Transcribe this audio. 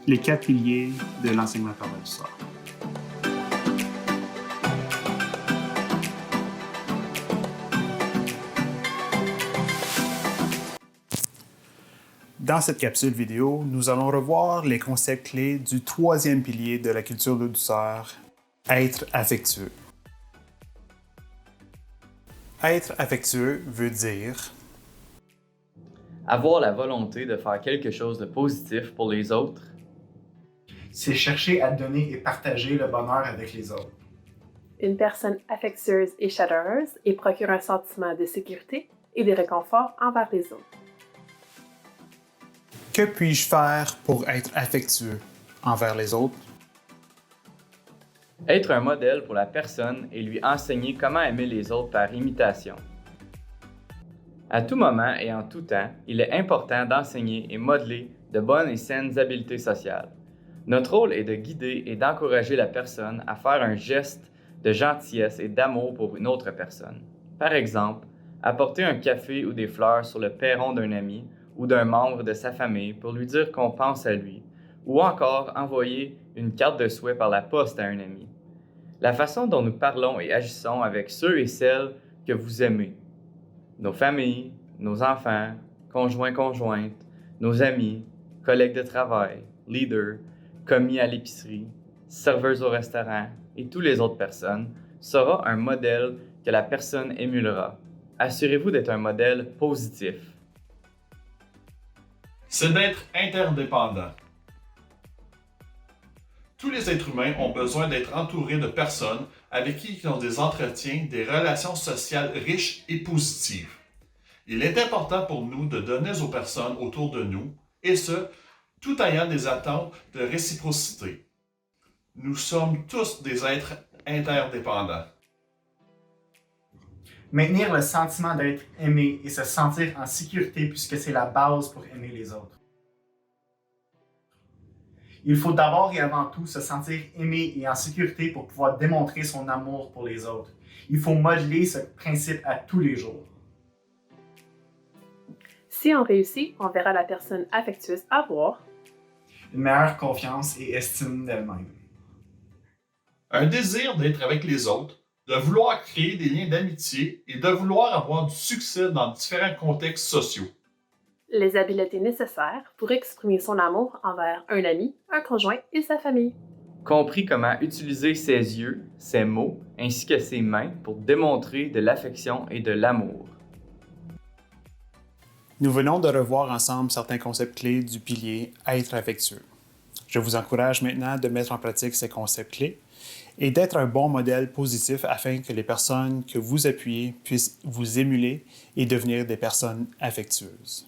les 4 piliers de l'enseignement par la douceur. Dans cette capsule vidéo, nous allons revoir les concepts clés du 3e pilier de la culture de douceur, être affectueux. Être affectueux veut dire avoir la volonté de faire quelque chose de positif pour les autres. C'est chercher à donner et partager le bonheur avec les autres. Une personne affectueuse et chaleureuse et procure un sentiment de sécurité et de réconfort envers les autres. que puis-je faire pour être affectueux envers les autres? Être un modèle pour la personne et lui enseigner comment aimer les autres par imitation. À tout moment et en tout temps, il est important d'enseigner et modeler de bonnes et saines habiletés sociales. Notre rôle est de guider et d'encourager la personne à faire un geste de gentillesse et d'amour pour une autre personne. Par exemple, apporter un café ou des fleurs sur le perron d'un ami ou d'un membre de sa famille pour lui dire qu'on pense à lui, ou encore envoyer une carte de souhait par la poste à un ami. La façon dont nous parlons et agissons avec ceux et celles que vous aimez, nos familles, nos enfants, conjoints-conjointes, nos amis, collègues de travail, leaders, commis à l'épicerie, serveuses au restaurant et toutes les autres personnes, sera un modèle que la personne émulera. Assurez-vous d'être un modèle positif. C'est d'être interdépendant. Tous les êtres humains ont besoin d'être entourés de personnes avec qui ils ont des entretiens, des relations sociales riches et positives. Il est important pour nous de donner aux personnes autour de nous, et ce, tout ayant des attentes de réciprocité. Nous sommes tous des êtres interdépendants. Maintenir le sentiment d'être aimé et se sentir en sécurité puisque c'est la base pour aimer les autres. Il faut d'abord et avant tout se sentir aimé et en sécurité pour pouvoir démontrer son amour pour les autres. Il faut modeler ce principe à tous les jours. Si on réussit, on verra la personne affectueuse avoir une meilleure confiance et estime d'elle-même. Un désir d'être avec les autres, de vouloir créer des liens d'amitié et de vouloir avoir du succès dans différents contextes sociaux. les habiletés nécessaires pour exprimer son amour envers un ami, un conjoint et sa famille. Compris comment utiliser ses yeux, ses mots, ainsi que ses mains pour démontrer de l'affection et de l'amour. Nous venons de revoir ensemble certains concepts clés du pilier être affectueux. Je vous encourage maintenant de mettre en pratique ces concepts clés et d'être un bon modèle positif afin que les personnes que vous appuyez puissent vous émuler et devenir des personnes affectueuses.